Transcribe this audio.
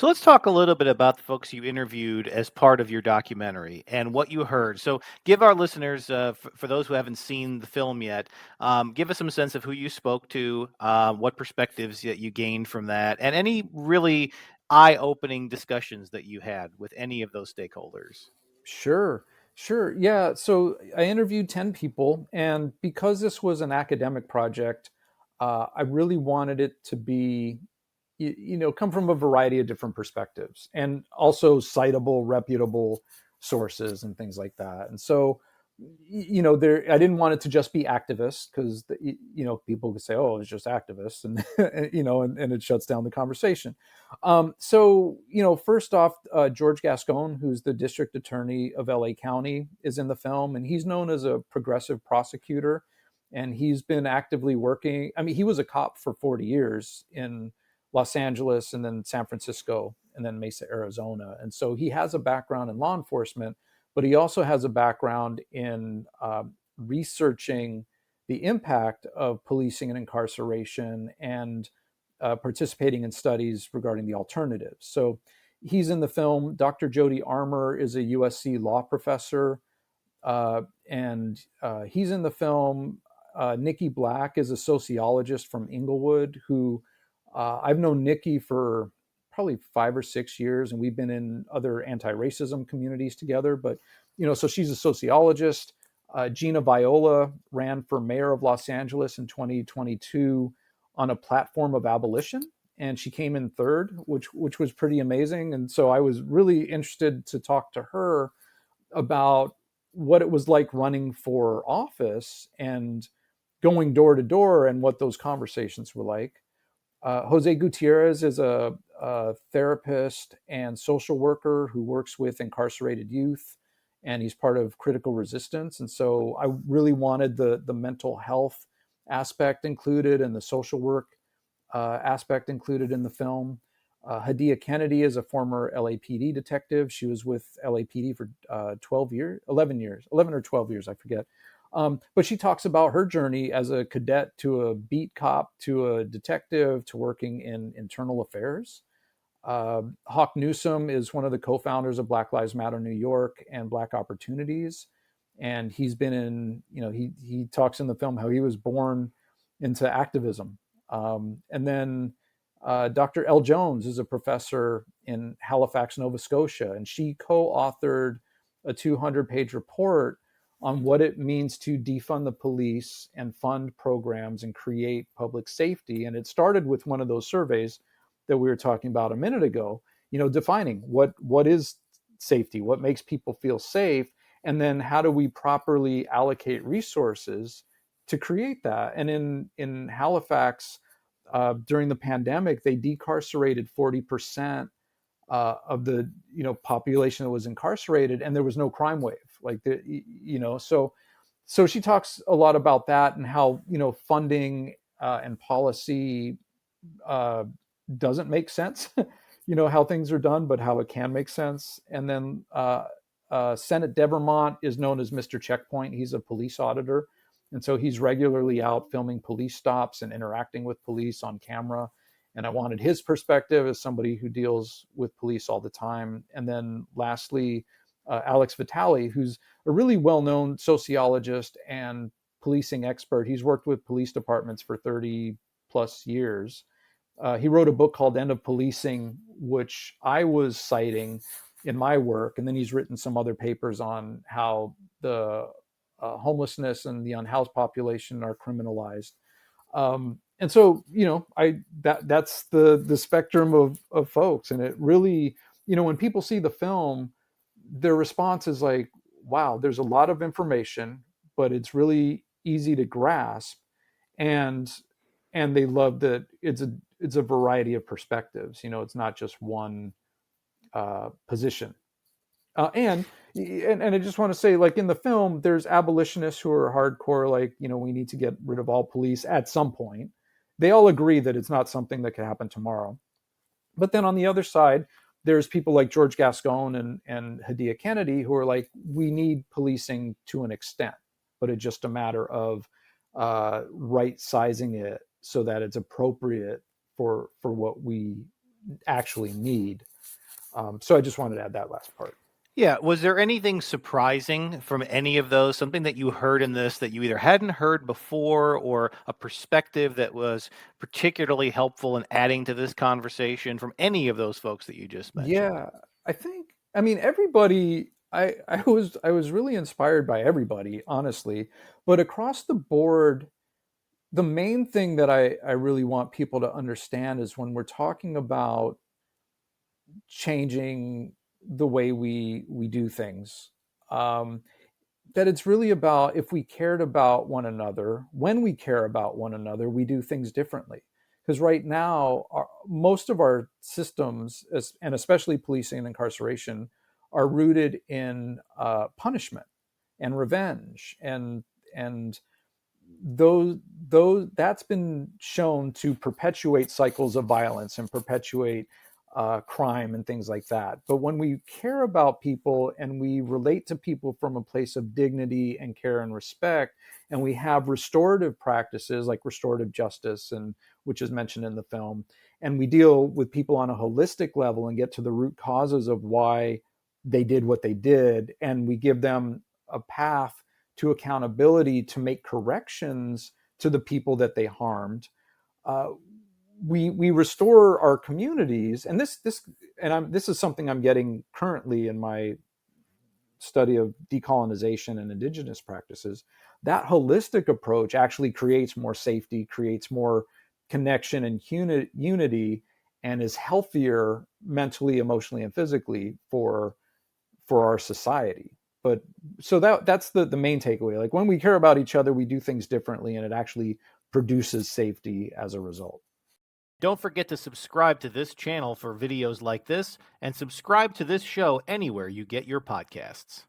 So let's talk a little bit about the folks you interviewed as part of your documentary and what you heard. So give our listeners, for those who haven't seen the film yet, give us some sense of who you spoke to, what perspectives that you gained from that, and any really eye-opening discussions that you had with any of those stakeholders. Sure, sure. Yeah. So I interviewed 10 people, and because this was an academic project, I really wanted it to be, come from a variety of different perspectives and also citable, reputable sources and things like that. And so, there, I didn't want it to just be activists because, people could say, oh, it's just activists and, and it shuts down the conversation. First off, George Gascon, who's the district attorney of LA County, is in the film, and he's known as a progressive prosecutor. And he's been actively working. I mean, he was a cop for 40 years in Los Angeles and then San Francisco and then Mesa, Arizona. And so he has a background in law enforcement, but he also has a background in researching the impact of policing and incarceration and participating in studies regarding the alternatives. So he's in the film. Dr. Jody Armour is a USC law professor, and he's in the film. Nikki Black is a sociologist from Inglewood who I've known Nikki for probably 5 or 6 years, and we've been in other anti-racism communities together. But so she's a sociologist. Gina Viola ran for mayor of Los Angeles in 2022 on a platform of abolition, and she came in third, which was pretty amazing. And so I was really interested to talk to her about what it was like running for office and going door to door and what those conversations were like. Jose Gutierrez is a therapist and social worker who works with incarcerated youth, and he's part of Critical Resistance. And so I really wanted the mental health aspect included and the social work aspect included in the film. Hadia Kennedy is a former LAPD detective. She was with LAPD for 12 years, 11 years, 11 or 12 years, I forget. But she talks about her journey as a cadet to a beat cop to a detective to working in internal affairs. Hawk Newsom is one of the co-founders of Black Lives Matter New York and Black Opportunities, and he's been in. He talks in the film how he was born into activism, and then Dr. Elle Jones is a professor in Halifax, Nova Scotia, and she co-authored a 200-page report on what it means to defund the police and fund programs and create public safety. And it started with one of those surveys that we were talking about a minute ago, defining what is safety, what makes people feel safe, and then how do we properly allocate resources to create that. And in Halifax, during the pandemic, they decarcerated 40% of the population that was incarcerated, and there was no crime wave. So she talks a lot about that and how funding and policy uh, doesn't make sense. How things are done, but how it can make sense. And then Senate Devermont is known as Mr. Checkpoint. He's a police auditor. And so he's regularly out filming police stops and interacting with police on camera. And I wanted his perspective as somebody who deals with police all the time. And then lastly, Alex Vitale, who's a really well known sociologist and policing expert. He's worked with police departments for 30 plus years. He wrote a book called End of Policing, which I was citing in my work. And then he's written some other papers on how the homelessness and the unhoused population are criminalized. And so, that's the spectrum of folks. And it really, when people see the film, their response is like, wow, there's a lot of information, but it's really easy to grasp. And they love that it's a variety of perspectives. It's not just one position. And I just want to say, like in the film, there's abolitionists who are hardcore, like we need to get rid of all police at some point. They all agree that it's not something that could happen tomorrow. But then on the other side, there's people like George Gascon and Hadia Kennedy who are like, we need policing to an extent, but it's just a matter of right sizing it so that it's appropriate for what we actually need. So I just wanted to add that last part. Yeah. Was there anything surprising from any of those? Something that you heard in this that you either hadn't heard before, or a perspective that was particularly helpful in adding to this conversation from any of those folks that you just mentioned? Yeah, I think, I mean, everybody, I was really inspired by everybody, honestly. But across the board, the main thing that I really want people to understand is when we're talking about changing the way we do things, um, that it's really about, if we cared about one another, when we care about one another, we do things differently. Because right now, most of our systems, and especially policing and incarceration, are rooted in punishment and revenge, and those that's been shown to perpetuate cycles of violence and perpetuate crime and things like that. But when we care about people and we relate to people from a place of dignity and care and respect, and we have restorative practices like restorative justice, and which is mentioned in the film, and we deal with people on a holistic level and get to the root causes of why they did what they did, and we give them a path to accountability to make corrections to the people that they harmed, uh, we restore our communities. And this is something I'm getting currently in my study of decolonization and indigenous practices. That holistic approach actually creates more safety, creates more connection and unity, and is healthier mentally, emotionally, and physically for our society. But so that's the main takeaway. Like, when we care about each other, we do things differently, and it actually produces safety as a result. Don't forget to subscribe to this channel for videos like this, and subscribe to this show anywhere you get your podcasts.